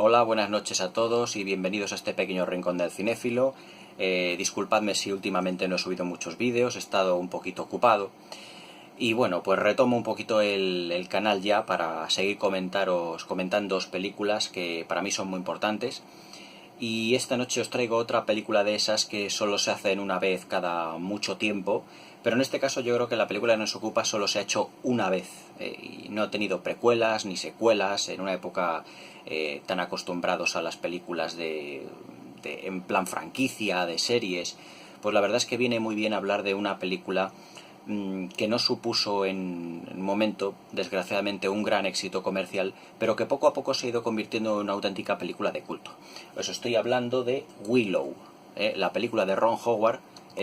Hola, buenas noches a todos y bienvenidos a este pequeño rincón del cinéfilo. Disculpadme si últimamente no he subido muchos vídeos, he estado un poquito ocupado. Y bueno, pues retomo un poquito el canal ya para seguir comentando películas que para mí son muy importantes. Y esta noche os traigo otra película de esas que solo se hacen una vez cada mucho tiempo, pero en este caso yo creo que la película que nos ocupa solo se ha hecho una vez, y no ha tenido precuelas ni secuelas en una época tan acostumbrados a las películas en plan franquicia, de series. Pues la verdad es que viene muy bien hablar de una película que no supuso en un momento, desgraciadamente, un gran éxito comercial, pero que poco a poco se ha ido convirtiendo en una auténtica película de culto. Os estoy hablando de Willow, la película de Ron Howard,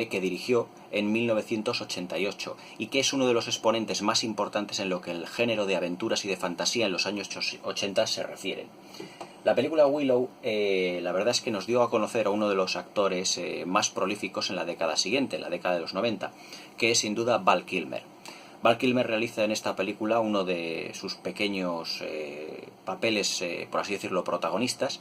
que dirigió en 1988 y que es uno de los exponentes más importantes en lo que el género de aventuras y de fantasía en los años 80 se refiere. La película Willow, la verdad es que nos dio a conocer a uno de los actores más prolíficos en la década siguiente, en la década de los 90, que es sin duda Val Kilmer. Val Kilmer realiza en esta película uno de sus pequeños papeles, por así decirlo, protagonistas,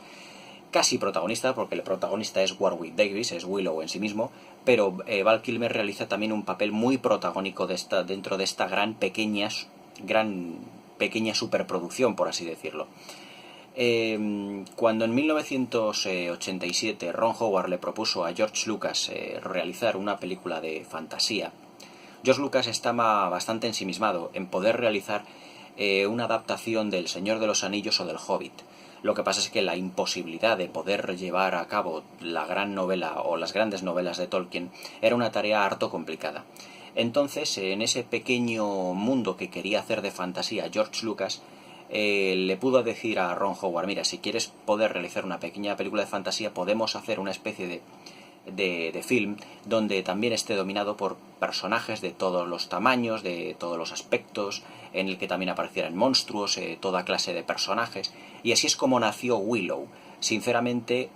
casi protagonista, porque el protagonista es Warwick Davis, es Willow en sí mismo, pero Val Kilmer realiza también un papel muy protagónico dentro de esta gran pequeña superproducción, por así decirlo. Cuando en 1987 Ron Howard le propuso a George Lucas realizar una película de fantasía, George Lucas estaba bastante ensimismado en poder realizar una adaptación del Señor de los Anillos o del Hobbit. Lo que pasa es que la imposibilidad de poder llevar a cabo la gran novela o las grandes novelas de Tolkien era una tarea harto complicada. Entonces, en ese pequeño mundo que quería hacer de fantasía George Lucas, le pudo decir a Ron Howard: mira, si quieres poder realizar una pequeña película de fantasía, podemos hacer una especie de film donde también esté dominado por personajes de todos los tamaños, de todos los aspectos, en el que también aparecieran monstruos, toda clase de personajes. Y así es como nació Willow. Sinceramente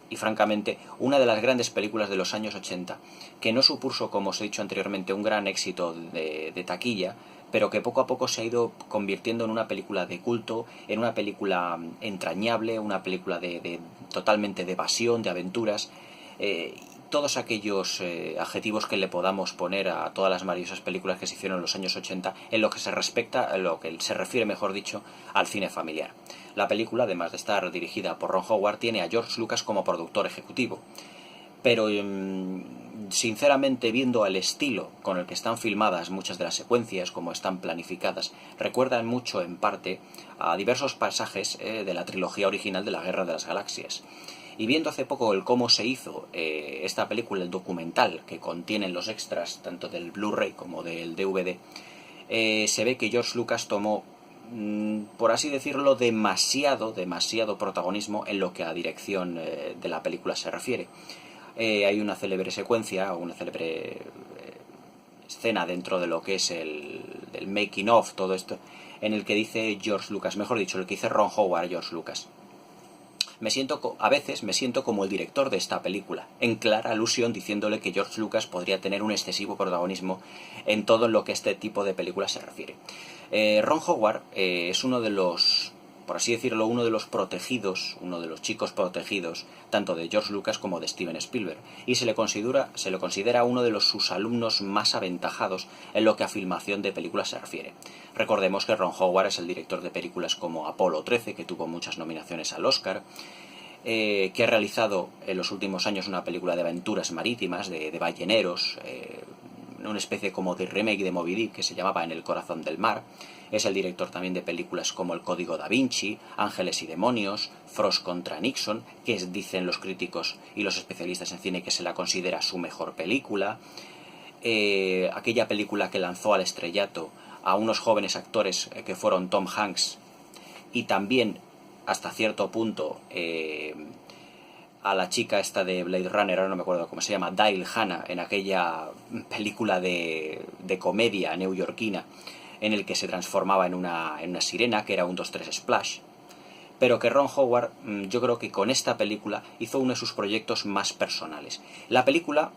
y francamente, una de las grandes películas de los años 80, que no supuso, como os he dicho anteriormente, un gran éxito de taquilla, pero que poco a poco se ha ido convirtiendo en una película de culto, en una película entrañable, una película totalmente de evasión, de aventuras, todos aquellos adjetivos que le podamos poner a todas las maravillosas películas que se hicieron en los años 80 en lo que se respecta, en lo que se refiere, mejor dicho, al cine familiar. La película, además de estar dirigida por Ron Howard, tiene a George Lucas como productor ejecutivo. Pero sinceramente, viendo el estilo con el que están filmadas muchas de las secuencias, como están planificadas, recuerdan mucho, en parte, a diversos pasajes de la trilogía original de la Guerra de las Galaxias. Y viendo hace poco el cómo se hizo esta película, el documental que contienen los extras tanto del Blu-ray como del DVD, se ve que George Lucas tomó, por así decirlo, demasiado protagonismo en lo que a dirección de la película se refiere. Hay una célebre secuencia, una célebre escena dentro de lo que es el making of, todo esto, en el que dice George Lucas, mejor dicho, el que dice Ron Howard a George Lucas: a veces me siento como el director de esta película, en clara alusión diciéndole que George Lucas podría tener un excesivo protagonismo en todo lo que este tipo de películas se refiere. Ron Howard es uno de los, por así decirlo, uno de los protegidos, uno de los chicos protegidos, tanto de George Lucas como de Steven Spielberg, y se le considera uno de sus alumnos más aventajados en lo que a filmación de películas se refiere. Recordemos que Ron Howard es el director de películas como Apolo 13, que tuvo muchas nominaciones al Oscar, que ha realizado en los últimos años una película de aventuras marítimas, de balleneros, una especie como de remake de Moby Dick que se llamaba En el corazón del mar. Es el director también de películas como El código da Vinci, Ángeles y demonios, Frost contra Nixon, que dicen los críticos y los especialistas en cine que se la considera su mejor película. Aquella película que lanzó al estrellato a unos jóvenes actores que fueron Tom Hanks y también, hasta cierto punto, a la chica esta de Blade Runner, ahora no me acuerdo cómo se llama, Dale Hannah, en aquella película de comedia neoyorquina en el que se transformaba en una sirena, que era un 2-3 Splash. pero que Ron Howard, yo creo que con esta película hizo uno de sus proyectos más personales. La película,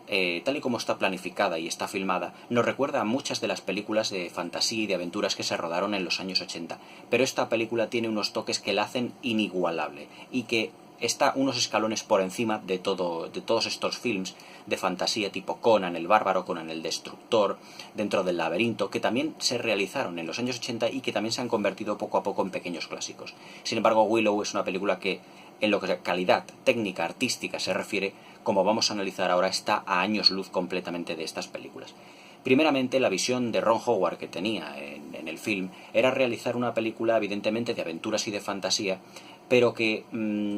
tal y como está planificada y está filmada, nos recuerda a muchas de las películas de fantasía y de aventuras que se rodaron en los años 80, pero esta película tiene unos toques que la hacen inigualable y que está unos escalones por encima de todos estos films de fantasía tipo Conan el Bárbaro, Conan el Destructor, Dentro del Laberinto, que también se realizaron en los años 80 y que también se han convertido poco a poco en pequeños clásicos. Sin embargo, Willow es una película que, en lo que a calidad técnica, artística se refiere, como vamos a analizar ahora, está a años luz completamente de estas películas. Primeramente, la visión de Ron Howard que tenía en el film era realizar una película evidentemente de aventuras y de fantasía, pero que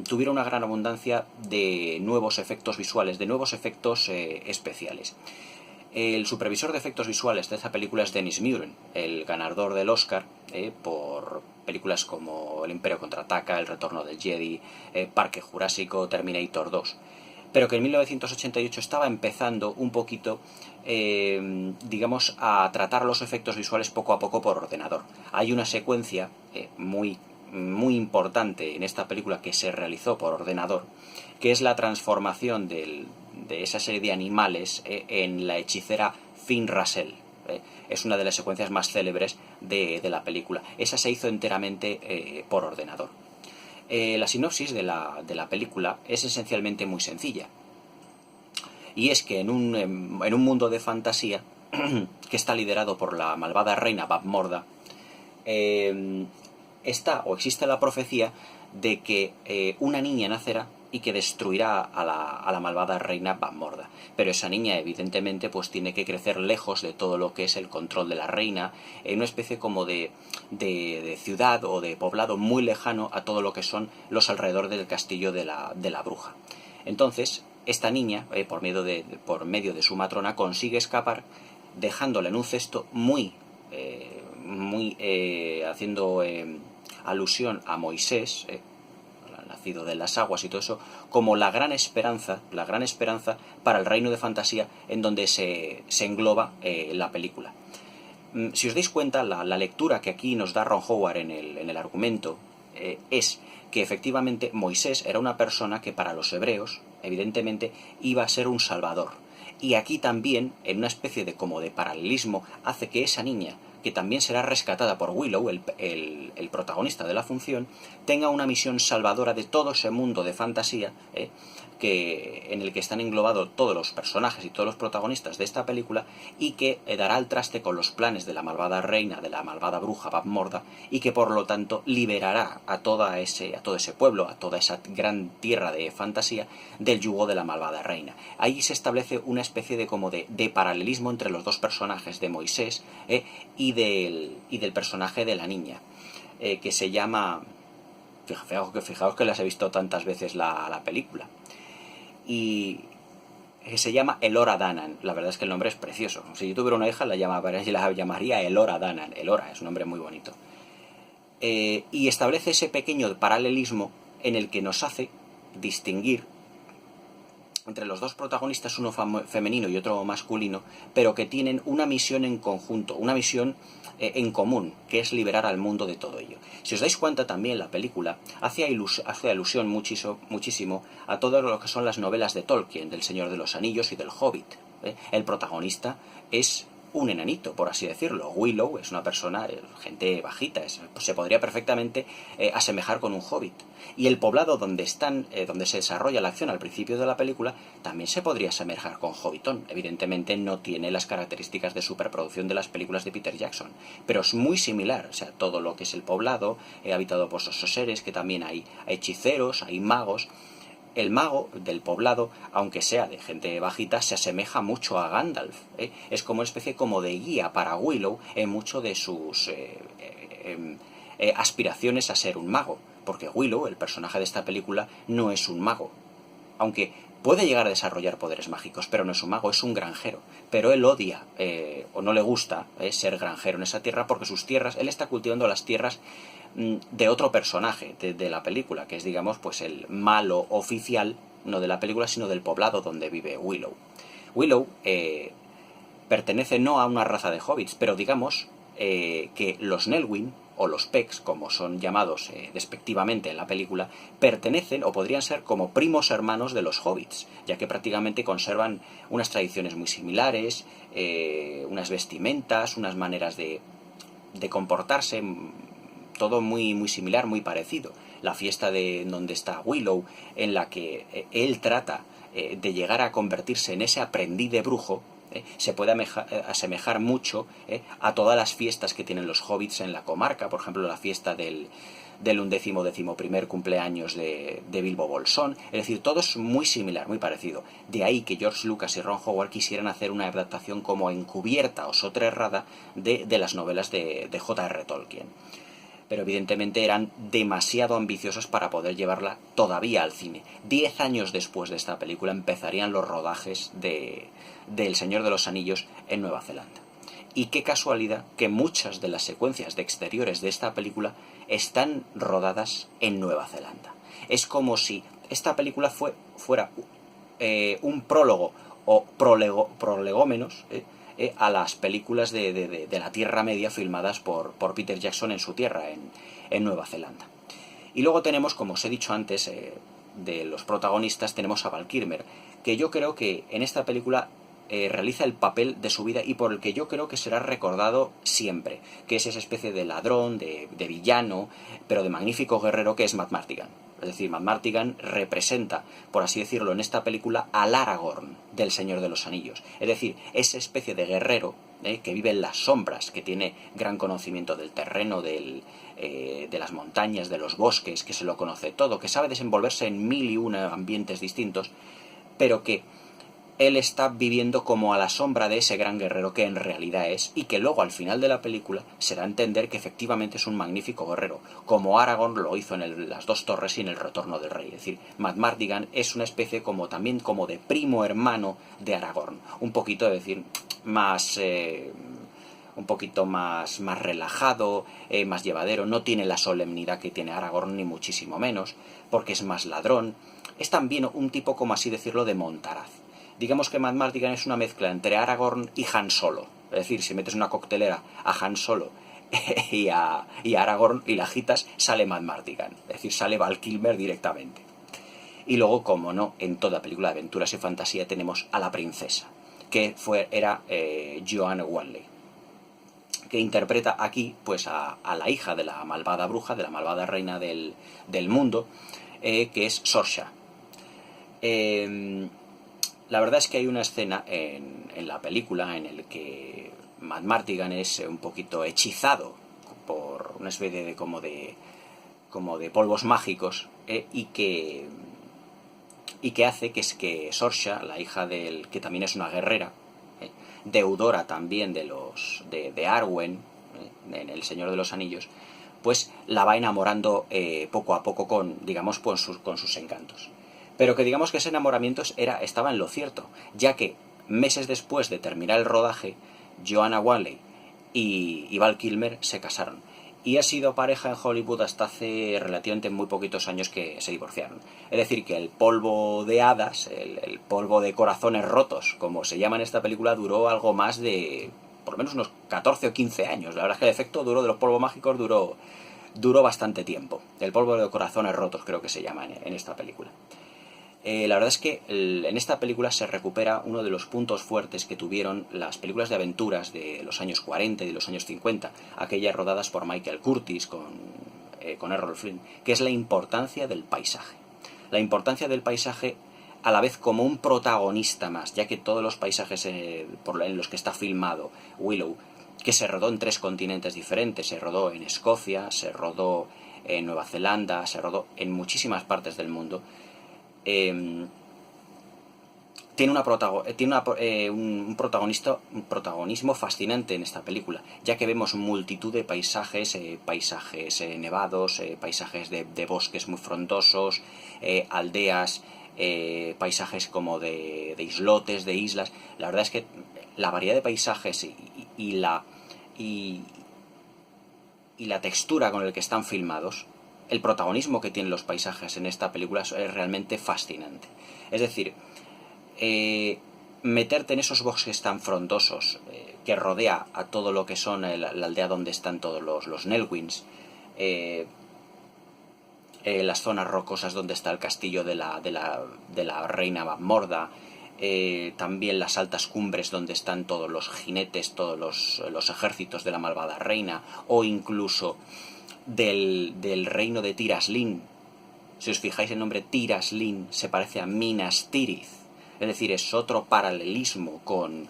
tuviera una gran abundancia de nuevos efectos visuales, de nuevos efectos especiales. El supervisor de efectos visuales de esta película es Dennis Muren, el ganador del Oscar por películas como El Imperio Contraataca, El Retorno del Jedi, Parque Jurásico, Terminator 2. Pero que en 1988 estaba empezando un poquito, digamos, a tratar los efectos visuales poco a poco por ordenador. Hay una secuencia muy importante en esta película que se realizó por ordenador, que es la transformación de esa serie de animales en la hechicera Finn Russell. Es una de las secuencias más célebres de la película. Esa se hizo enteramente por ordenador. La sinopsis de la película es esencialmente muy sencilla. Y es que en un mundo de fantasía que está liderado por la malvada reina Bab Morda, existe la profecía de que una niña nacerá y que destruirá a la malvada reina Bab Morda. Pero esa niña, evidentemente, pues tiene que crecer lejos de todo lo que es el control de la reina, en una especie como de ciudad o de poblado muy lejano a todo lo que son los alrededores del castillo de la bruja. Entonces, esta niña, por medio de su matrona, consigue escapar, dejándola en un cesto haciendo alusión a Moisés, nacido de las aguas y todo eso, como la gran esperanza para el reino de fantasía en donde se engloba la película. Si os dais cuenta, la lectura que aquí nos da Ron Howard en el argumento es que efectivamente Moisés era una persona que para los hebreos, evidentemente, iba a ser un salvador. Y aquí también, en una especie de paralelismo, hace que esa niña, que también será rescatada por Willow, el protagonista de la función, tenga una misión salvadora de todo ese mundo de fantasía en el que están englobados todos los personajes y todos los protagonistas de esta película, y que dará al traste con los planes de la malvada reina, de la malvada bruja Bab Morda, y que por lo tanto liberará a todo ese pueblo, a toda esa gran tierra de fantasía, del yugo de la malvada reina. Ahí se establece una especie de paralelismo entre los dos personajes de Moisés y del personaje de la niña, que se llama... Fijaos que las he visto tantas veces la película. Y se llama Elora Danan. La verdad es que el nombre es precioso. Si yo tuviera una hija la llamaría Elora Danan. Elora es un nombre muy bonito. Y establece ese pequeño paralelismo en el que nos hace distinguir entre los dos protagonistas, uno femenino y otro masculino, pero que tienen una misión en conjunto, una misión en común, que es liberar al mundo de todo ello. Si os dais cuenta, también la película hace alusión muchísimo a todo lo que son las novelas de Tolkien, del Señor de los Anillos y del Hobbit. El protagonista es un enanito, por así decirlo. Willow es una persona, gente bajita, se podría perfectamente asemejar con un hobbit. Y el poblado donde se desarrolla la acción al principio de la película también se podría asemejar con Hobbiton. Evidentemente no tiene las características de superproducción de las películas de Peter Jackson, pero es muy similar. O sea, todo lo que es el poblado, habitado por esos seres, que también hay hechiceros, hay magos. El mago del poblado, aunque sea de gente bajita, se asemeja mucho a Gandalf. Es como una especie de guía para Willow en mucho de sus aspiraciones a ser un mago. Porque Willow, el personaje de esta película, no es un mago. Aunque puede llegar a desarrollar poderes mágicos, pero no es un mago, es un granjero. Pero él odia, o no le gusta, ser granjero en esa tierra, porque sus tierras, él está cultivando las tierras de otro personaje de la película, que es, digamos, pues el malo oficial, no de la película, sino del poblado donde vive Willow. Willow pertenece no a una raza de hobbits, pero digamos que los Nelwyn, o los Pecks, como son llamados despectivamente en la película, pertenecen o podrían ser como primos hermanos de los hobbits, ya que prácticamente conservan unas tradiciones muy similares, unas vestimentas, unas maneras de comportarse, todo muy, muy similar, muy parecido. La fiesta de donde está Willow, en la que él trata de llegar a convertirse en ese aprendiz de brujo, se puede asemejar mucho a todas las fiestas que tienen los hobbits en la comarca, por ejemplo la fiesta del 11º cumpleaños de Bilbo Bolsón. Es decir, todo es muy similar, muy parecido. De ahí que George Lucas y Ron Howard quisieran hacer una adaptación como encubierta o soterrada de las novelas de J.R. Tolkien. Pero evidentemente eran demasiado ambiciosos para poder llevarla todavía al cine. 10 años después de esta película empezarían los rodajes de El Señor de los Anillos en Nueva Zelanda. Y qué casualidad que muchas de las secuencias de exteriores de esta película están rodadas en Nueva Zelanda. Es como si esta película fuera un prólogo o prolegómenos a las películas de la Tierra Media filmadas por Peter Jackson en su tierra, en Nueva Zelanda. Y luego tenemos, como os he dicho antes, de los protagonistas tenemos a Val Kilmer, que yo creo que en esta película realiza el papel de su vida y por el que yo creo que será recordado siempre, que es esa especie de ladrón, de villano, pero de magnífico guerrero que es Matt Mardigan. Es decir, Matt Mardigan representa, por así decirlo, en esta película al Aragorn del Señor de los Anillos. Es decir, esa especie de guerrero que vive en las sombras, que tiene gran conocimiento del terreno, de las montañas, de los bosques, que se lo conoce todo, que sabe desenvolverse en 1001 ambientes distintos, pero que él está viviendo como a la sombra de ese gran guerrero que en realidad es, y que luego al final de la película se da a entender que efectivamente es un magnífico guerrero, como Aragorn lo hizo en las Dos Torres y en El Retorno del Rey. Es decir, Matt Mardigan es una especie también como de primo hermano de Aragorn, un poquito, es decir, más un poquito más relajado, más llevadero, no tiene la solemnidad que tiene Aragorn ni muchísimo menos, porque es más ladrón. Es también un tipo, como así decirlo, de Montaraz. Digamos que Matt Mardigan es una mezcla entre Aragorn y Han Solo. Es decir, si metes una coctelera a Han Solo y a Aragorn y la agitas, sale Matt Mardigan. Es decir, sale Val Kilmer directamente. Y luego, como no, en toda película de aventuras y fantasía tenemos a la princesa, que era Joanna Wanley, que interpreta aquí pues a la hija de la malvada bruja, de la malvada reina del mundo, que es Saoirse. La verdad es que hay una escena en la película en el que Matt Mardigan es un poquito hechizado por una especie de como de polvos mágicos y que hace que Saoirse, la hija que también es una guerrera, deudora también de Arwen en El Señor de los Anillos, pues la va enamorando poco a poco con sus encantos. Pero que digamos que ese enamoramiento estaba en lo cierto, ya que meses después de terminar el rodaje, Joanna Wanley y Val Kilmer se casaron. Y ha sido pareja en Hollywood hasta hace relativamente muy poquitos años que se divorciaron. Es decir, que el polvo de hadas, el polvo de corazones rotos, como se llama en esta película, duró algo más de, por lo menos unos 14 o 15 años. La verdad es que el efecto de los polvos mágicos duró bastante tiempo. El polvo de corazones rotos creo que se llama en esta película. La verdad es que en esta película se recupera uno de los puntos fuertes que tuvieron las películas de aventuras de los años 40 y de los años 50, aquellas rodadas por Michael Curtiz con Errol Flynn, que es la importancia del paisaje. La importancia del paisaje a la vez como un protagonista más, ya que todos los paisajes en los que está filmado Willow, que se rodó en 3 continentes diferentes, se rodó en Escocia, se rodó en Nueva Zelanda, se rodó en muchísimas partes del mundo, tiene un protagonismo fascinante en esta película, ya que vemos multitud de paisajes, nevados, paisajes de bosques muy frondosos, aldeas, paisajes como de islotes, de islas. La verdad es que la variedad de paisajes y la textura con el que están filmados, el protagonismo que tienen los paisajes en esta película es realmente fascinante. Es decir, meterte en esos bosques tan frondosos, que rodea a todo lo que son la aldea donde están todos los Nelwyns, las zonas rocosas donde está el castillo de la reina Magmorda, también las altas cumbres donde están todos los jinetes, todos los ejércitos de la malvada reina, o incluso del reino de Tir Asleen. Si os fijáis, el nombre Tir Asleen se parece a Minas Tirith, es decir, es otro paralelismo con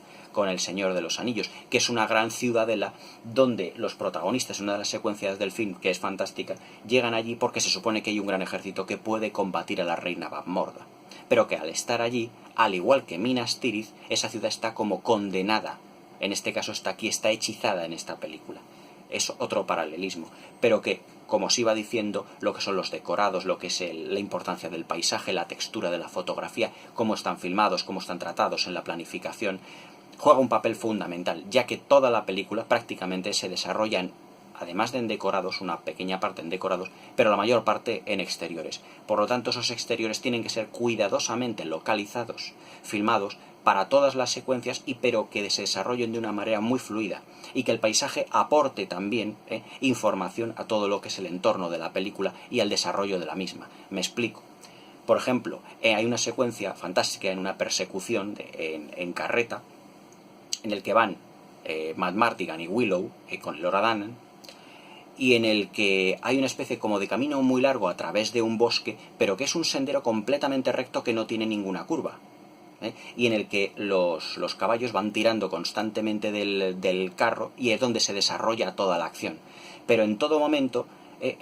El Señor de los Anillos, que es una gran ciudadela donde los protagonistas, en una de las secuencias del film, que es fantástica, llegan allí porque se supone que hay un gran ejército que puede combatir a la reina Magmorda, pero que al estar allí, al igual que Minas Tirith, esa ciudad está como condenada. En este caso está hechizada en esta película. Es otro paralelismo, pero que, como os iba diciendo, lo que son los decorados, lo que es la importancia del paisaje, la textura de la fotografía, cómo están filmados, cómo están tratados en la planificación, juega un papel fundamental, ya que toda la película prácticamente se desarrolla además de en decorados, una pequeña parte en decorados, pero la mayor parte en exteriores. Por lo tanto, esos exteriores tienen que ser cuidadosamente localizados, filmados, para todas las secuencias, pero que se desarrollen de una manera muy fluida, y que el paisaje aporte también información a todo lo que es el entorno de la película y al desarrollo de la misma. Me explico. Por ejemplo, hay una secuencia fantástica en una persecución en carreta, en el que van Matt Mardigan y Willow con el Oradan, y en el que hay una especie como de camino muy largo a través de un bosque, pero que es un sendero completamente recto que no tiene ninguna curva, y en el que los caballos van tirando constantemente del carro, y es donde se desarrolla toda la acción. Pero en todo momento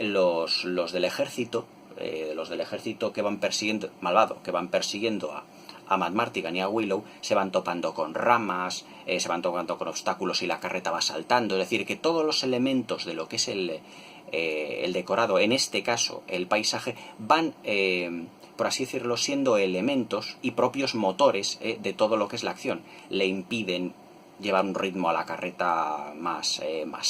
los del ejército que van persiguiendo, malvado, que van persiguiendo a Matt Mardigan y a Willow, se van topando con ramas, se van topando con obstáculos y la carreta va saltando. Es decir, que todos los elementos de lo que es el decorado, en este caso el paisaje, van, por así decirlo, siendo elementos y propios motores de todo lo que es la acción. Le impiden llevar un ritmo a la carreta más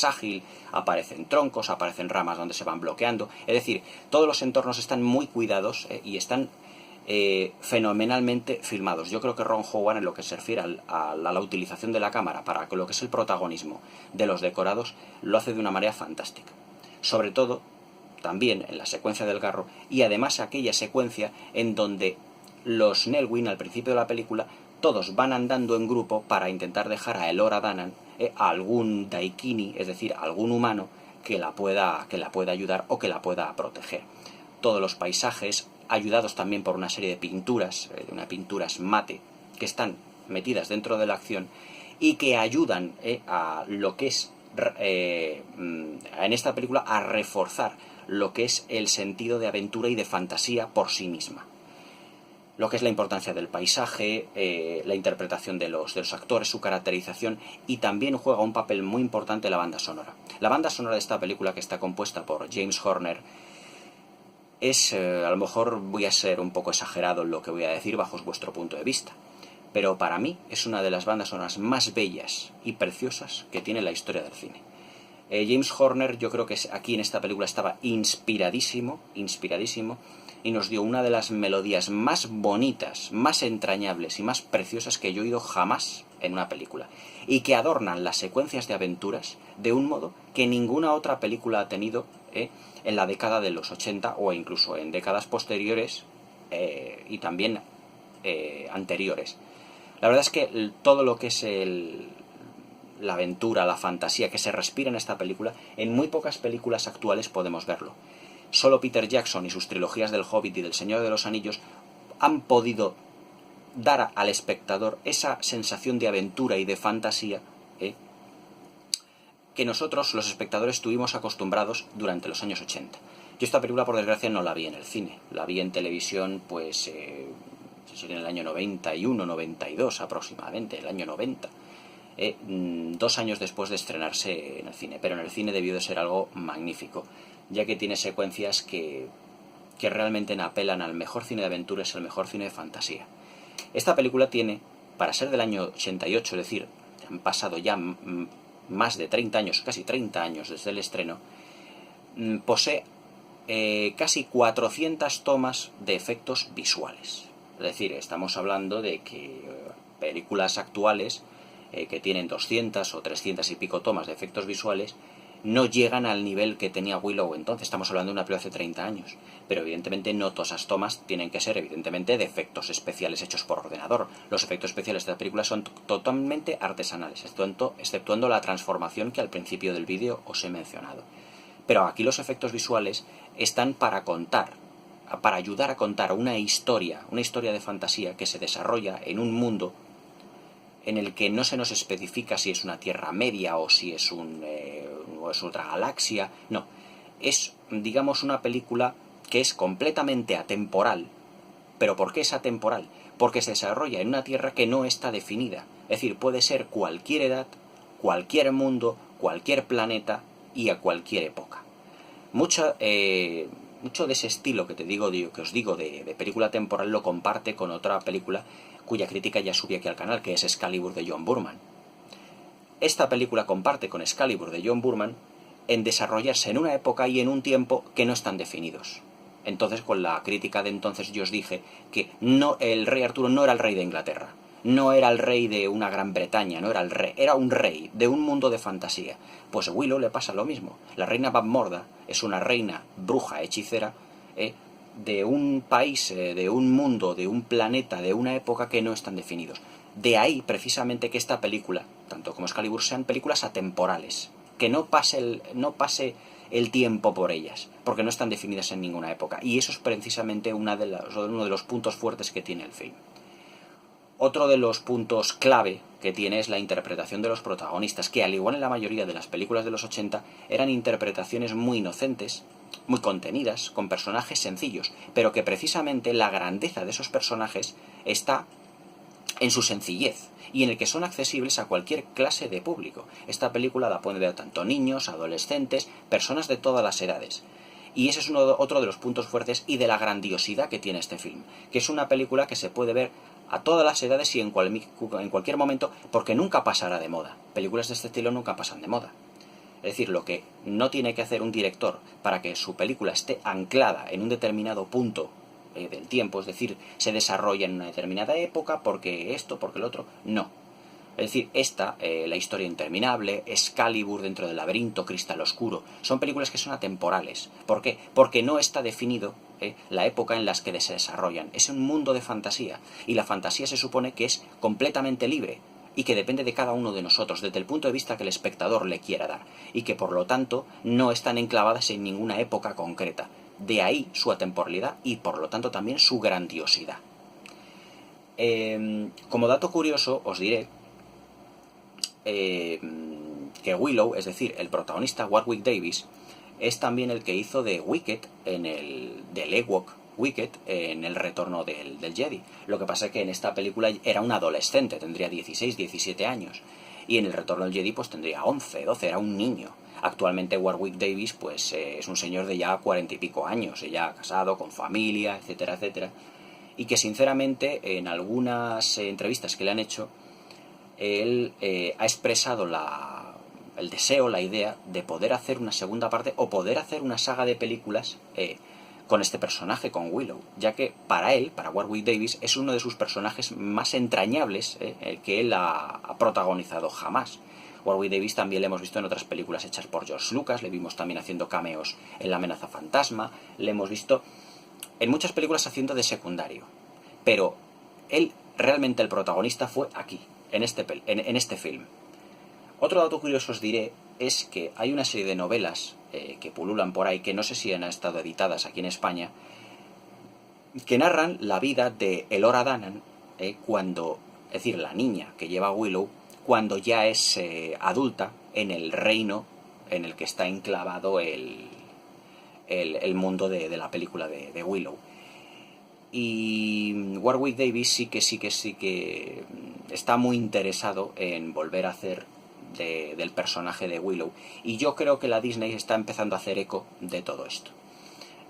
ágil, aparecen troncos, aparecen ramas donde se van bloqueando. Es decir, todos los entornos están muy cuidados y están fenomenalmente filmados. Yo creo que Ron Howard, en lo que se refiere a la utilización de la cámara para lo que es el protagonismo de los decorados, lo hace de una manera fantástica. Sobre todo, también en la secuencia del garro, y además aquella secuencia en donde los Nelwyn, al principio de la película, todos van andando en grupo para intentar dejar a Elora Danan a algún Daikini, es decir, a algún humano que la pueda ayudar o que la pueda proteger. Todos los paisajes, ayudados también por una serie de pinturas, unas pinturas mate, que están metidas dentro de la acción y que ayudan a lo que es, en esta película, a reforzar lo que es el sentido de aventura y de fantasía por sí misma. Lo que es la importancia del paisaje, la interpretación de los actores, su caracterización, y también juega un papel muy importante la banda sonora. La banda sonora de esta película, que está compuesta por James Horner, es, a lo mejor voy a ser un poco exagerado en lo que voy a decir bajo vuestro punto de vista, pero para mí es una de las bandas sonoras más bellas y preciosas que tiene la historia del cine. James Horner, yo creo que aquí en esta película estaba inspiradísimo, y nos dio una de las melodías más bonitas, más entrañables y más preciosas que yo he oído jamás en una película, y que adornan las secuencias de aventuras de un modo que ninguna otra película ha tenido en la década de los 80 o incluso en décadas posteriores y también anteriores. La verdad es que todo lo que es la aventura, la fantasía que se respira en esta película, en muy pocas películas actuales podemos verlo. Solo Peter Jackson y sus trilogías del Hobbit y del Señor de los Anillos han podido dar al espectador esa sensación de aventura y de fantasía que nosotros, los espectadores, estuvimos acostumbrados durante los años 80. Yo esta película, por desgracia, no la vi en el cine. La vi en televisión, pues, en el año 91, 92 aproximadamente, el año 90. 2 años después de estrenarse en el cine. Pero en el cine debió de ser algo magnífico, ya que tiene secuencias que realmente apelan al mejor cine de aventuras, al mejor cine de fantasía. Esta película tiene, para ser del año 88, es decir, han pasado ya más de 30 años, casi 30 años desde el estreno, posee casi 400 tomas de efectos visuales. Es decir, estamos hablando de que películas actuales que tienen 200 o 300 y pico tomas de efectos visuales, no llegan al nivel que tenía Willow entonces. Estamos hablando de una película hace 30 años. Pero evidentemente no todas esas tomas tienen que ser evidentemente de efectos especiales hechos por ordenador. Los efectos especiales de la película son totalmente artesanales, exceptuando la transformación que al principio del vídeo os he mencionado. Pero aquí los efectos visuales están para contar, para ayudar a contar una historia de fantasía que se desarrolla en un mundo en el que no se nos especifica si es una Tierra Media o si es o es otra galaxia. No, es, digamos, una película que es completamente atemporal. ¿Pero por qué es atemporal? Porque se desarrolla en una Tierra que no está definida. Es decir, puede ser cualquier edad, cualquier mundo, cualquier planeta y a cualquier época. Mucho de ese estilo que os digo de película temporal lo comparte con otra película cuya crítica ya subí aquí al canal, que es Excalibur de John Boorman. Esta película comparte con Excalibur de John Boorman en desarrollarse en una época y en un tiempo que no están definidos. Entonces, con la crítica de entonces yo os dije que el rey Arturo no era el rey de Inglaterra, no era el rey de una Gran Bretaña, no era el rey, era un rey de un mundo de fantasía. Pues a Willow le pasa lo mismo. La reina Bavmorda es una reina bruja hechicera, de un país, de un mundo, de un planeta, de una época que no están definidos. De ahí, precisamente, que esta película, tanto como Excalibur, sean películas atemporales, que no pase el tiempo por ellas, porque no están definidas en ninguna época. Y eso es precisamente uno de los puntos fuertes que tiene el film. Otro de los puntos clave que tiene es la interpretación de los protagonistas, que al igual en la mayoría de las películas de los 80, eran interpretaciones muy inocentes, muy contenidas, con personajes sencillos, pero que precisamente la grandeza de esos personajes está en su sencillez y en el que son accesibles a cualquier clase de público. Esta película la pueden ver tanto niños, adolescentes, personas de todas las edades. Y ese es otro de los puntos fuertes y de la grandiosidad que tiene este film, que es una película que se puede ver a todas las edades y en cualquier momento, porque nunca pasará de moda. Películas de este estilo nunca pasan de moda. Es decir, lo que no tiene que hacer un director para que su película esté anclada en un determinado punto del tiempo, es decir, se desarrolla en una determinada época, porque esto, porque el otro, no. Es decir, La historia interminable, Excalibur dentro del laberinto, Cristal Oscuro, son películas que son atemporales. ¿Por qué? Porque no está definido la época en las que se desarrollan. Es un mundo de fantasía, y la fantasía se supone que es completamente libre, y que depende de cada uno de nosotros, desde el punto de vista que el espectador le quiera dar, y que por lo tanto no están enclavadas en ninguna época concreta. De ahí su atemporalidad y por lo tanto también su grandiosidad. Como dato curioso os diré que Willow, es decir, el protagonista Warwick Davis, es también el que hizo de Wicket del Ewok Wicket en El retorno del Jedi. Lo que pasa es que en esta película era un adolescente, tendría 16, 17 años, y en El retorno del Jedi pues tendría 11, 12, era un niño. Actualmente Warwick Davis pues es un señor de ya 40 y pico años, ya casado, con familia, etcétera, etcétera, y que sinceramente en algunas entrevistas que le han hecho, él ha expresado el deseo, la idea de poder hacer una segunda parte o poder hacer una saga de películas con este personaje, con Willow, ya que para él, para Warwick Davis, es uno de sus personajes más entrañables que él ha protagonizado jamás. Warwick Davis también le hemos visto en otras películas hechas por George Lucas, le vimos también haciendo cameos en La amenaza fantasma, le hemos visto en muchas películas haciendo de secundario, pero él realmente el protagonista fue aquí, en este film. Otro dato curioso os diré es que hay una serie de novelas que pululan por ahí, que no sé si han estado editadas aquí en España, que narran la vida de Elora Danan cuando, es decir, la niña que lleva a Willow, cuando ya es adulta en el reino en el que está enclavado el mundo de la película de Willow. Y Warwick Davis sí que está muy interesado en volver a hacer del personaje de Willow, y yo creo que la Disney está empezando a hacer eco de todo esto.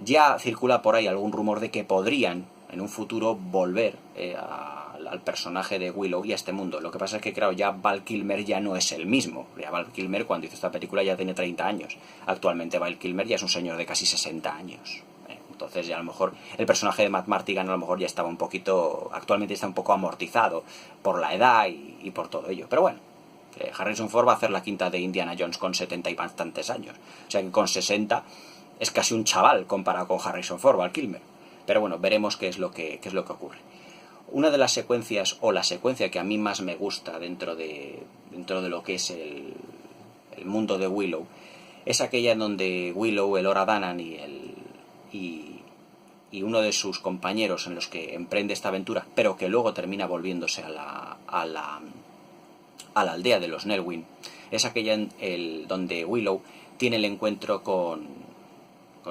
Ya circula por ahí algún rumor de que podrían en un futuro volver al personaje de Willow y a este mundo. Lo que pasa es que, claro, ya Val Kilmer ya no es el mismo. Ya Val Kilmer, cuando hizo esta película, ya tiene 30 años. Actualmente Val Kilmer ya es un señor de casi 60 años. Entonces ya a lo mejor el personaje de Matt Martigan a lo mejor ya estaba un poquito, actualmente está un poco amortizado por la edad y por todo ello. Pero bueno, Harrison Ford va a hacer la quinta de Indiana Jones con 70 y bastantes años. O sea que con 60 es casi un chaval comparado con Harrison Ford, Val Kilmer. Pero bueno, veremos qué es lo que ocurre. Una de las secuencias, o la secuencia que a mí más me gusta dentro de lo que es el mundo de Willow, es aquella en donde Willow, Elora Danan y uno de sus compañeros en los que emprende esta aventura, pero que luego termina volviéndose a la aldea de los Nelwyn, es aquella donde Willow tiene el encuentro con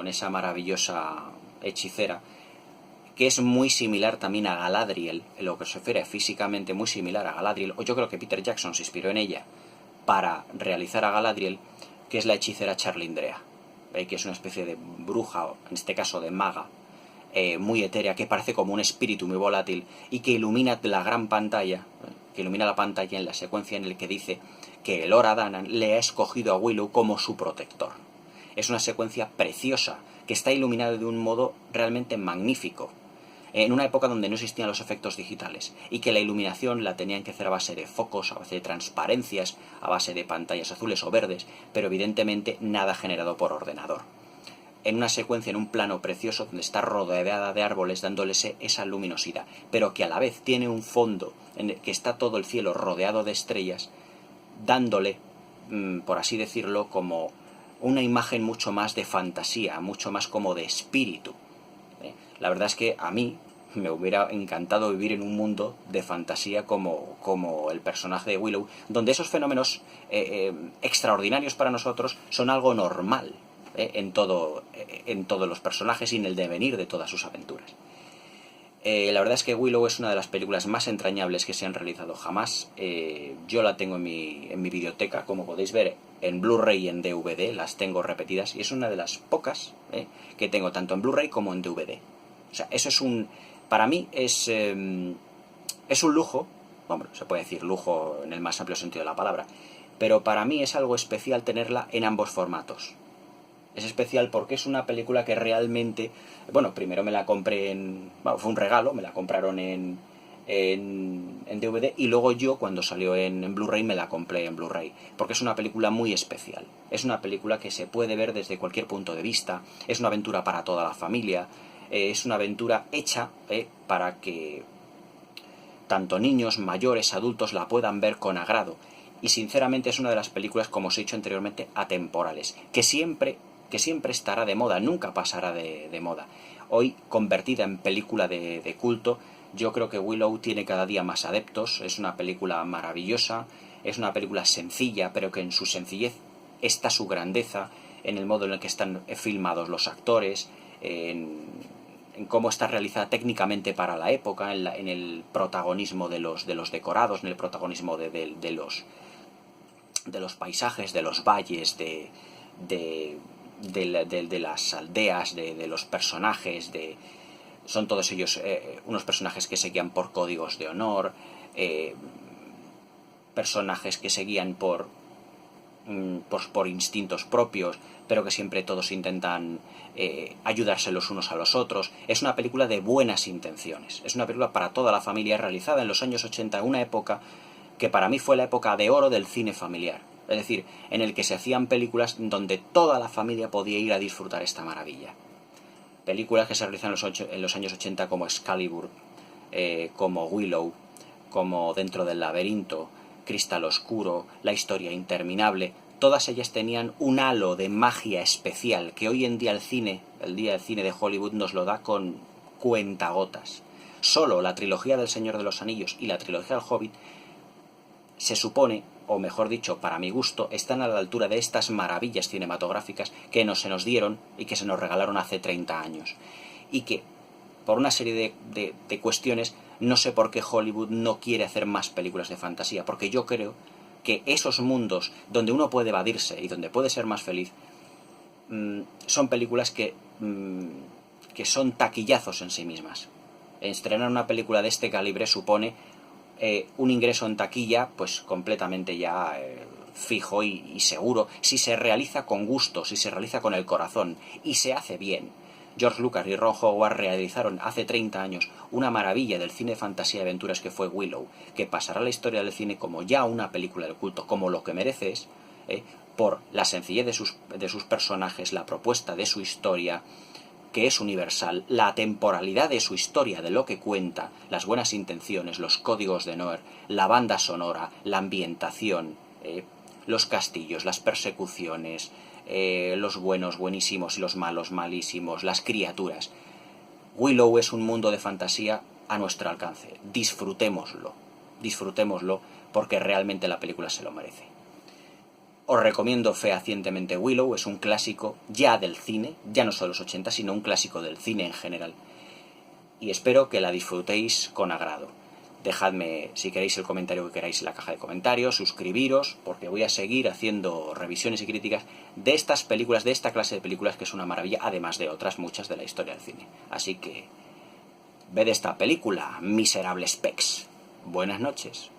esa maravillosa hechicera, que es muy similar también a Galadriel, en lo que se refiere físicamente muy similar a Galadriel, o yo creo que Peter Jackson se inspiró en ella para realizar a Galadriel, que es la hechicera Charlindrea, que es una especie de bruja, en este caso de maga, muy etérea, que parece como un espíritu muy volátil y que ilumina la gran pantalla, que ilumina la pantalla en la secuencia en la que dice que Elora Danan le ha escogido a Willow como su protector. Es una secuencia preciosa, que está iluminada de un modo realmente magnífico, en una época donde no existían los efectos digitales y que la iluminación la tenían que hacer a base de focos, a base de transparencias, a base de pantallas azules o verdes, pero evidentemente nada generado por ordenador. En una secuencia, en un plano precioso donde está rodeada de árboles dándole esa luminosidad, pero que a la vez tiene un fondo en el que está todo el cielo rodeado de estrellas, dándole, por así decirlo, como una imagen mucho más de fantasía, mucho más como de espíritu. La verdad es que a mí me hubiera encantado vivir en un mundo de fantasía como el personaje de Willow, donde esos fenómenos extraordinarios para nosotros son algo normal en todos los personajes y en el devenir de todas sus aventuras. La verdad es que Willow es una de las películas más entrañables que se han realizado jamás. Yo la tengo en mi videoteca, como podéis ver, en Blu-ray y en DVD, las tengo repetidas, y es una de las pocas que tengo tanto en Blu-ray como en DVD. O sea, eso es para mí es un lujo, bueno, se puede decir lujo en el más amplio sentido de la palabra, pero para mí es algo especial tenerla en ambos formatos. Es especial porque es una película que realmente, bueno, primero me la compré fue un regalo, me la compraron en DVD, y luego yo cuando salió en Blu-ray me la compré en Blu-ray, porque es una película muy especial. Es una película que se puede ver desde cualquier punto de vista, es una aventura para toda la familia, es una aventura hecha para que tanto niños, mayores, adultos la puedan ver con agrado. Y sinceramente es una de las películas, como os he dicho anteriormente, atemporales, que siempre estará de moda, nunca pasará de moda. Hoy, convertida en película de culto, yo creo que Willow tiene cada día más adeptos. Es una película maravillosa, es una película sencilla, pero que en su sencillez está su grandeza, en el modo en el que están filmados los actores, en cómo está realizada técnicamente para la época, en el protagonismo de los decorados, en el protagonismo de los paisajes, de los valles, de las aldeas, de los personajes, son todos ellos unos personajes que se guían por códigos de honor, personajes que se guían por instintos propios, pero que siempre todos intentan ayudarse los unos a los otros. Es una película de buenas intenciones, es una película para toda la familia, realizada en los años 80, una época que para mí fue la época de oro del cine familiar, es decir, en el que se hacían películas donde toda la familia podía ir a disfrutar esta maravilla. Películas que se realizan en los años 80 como Excalibur, como Willow, como Dentro del laberinto, Cristal oscuro, La historia interminable. Todas ellas tenían un halo de magia especial que hoy en día el día del cine de Hollywood, nos lo da con cuentagotas. Solo la trilogía del Señor de los Anillos y la trilogía del Hobbit se supone, o mejor dicho, para mi gusto, están a la altura de estas maravillas cinematográficas que se nos dieron y que se nos regalaron hace 30 años. Y que, por una serie de cuestiones, no sé por qué Hollywood no quiere hacer más películas de fantasía, porque yo creo que esos mundos donde uno puede evadirse y donde puede ser más feliz, son películas que son taquillazos en sí mismas. Estrenar una película de este calibre supone un ingreso en taquilla pues completamente ya fijo y seguro, si se realiza con gusto, si se realiza con el corazón y se hace bien. George Lucas y Ron Howard realizaron hace 30 años una maravilla del cine de fantasía y aventuras que fue Willow, que pasará a la historia del cine como ya una película de culto, como lo que mereces, por la sencillez de sus personajes, la propuesta de su historia, que es universal, la temporalidad de su historia, de lo que cuenta, las buenas intenciones, los códigos de Noir, la banda sonora, la ambientación, los castillos, las persecuciones, los buenos buenísimos y los malos malísimos, las criaturas. Willow es un mundo de fantasía a nuestro alcance. Disfrutémoslo porque realmente la película se lo merece. Os recomiendo fehacientemente Willow, es un clásico ya del cine, ya no solo de los 80, sino un clásico del cine en general. Y espero que la disfrutéis con agrado. Dejadme, si queréis, el comentario que queráis en la caja de comentarios, suscribiros, porque voy a seguir haciendo revisiones y críticas de estas películas, de esta clase de películas, que es una maravilla, además de otras muchas de la historia del cine. Así que, ved esta película, Miserables Pecs. Buenas noches.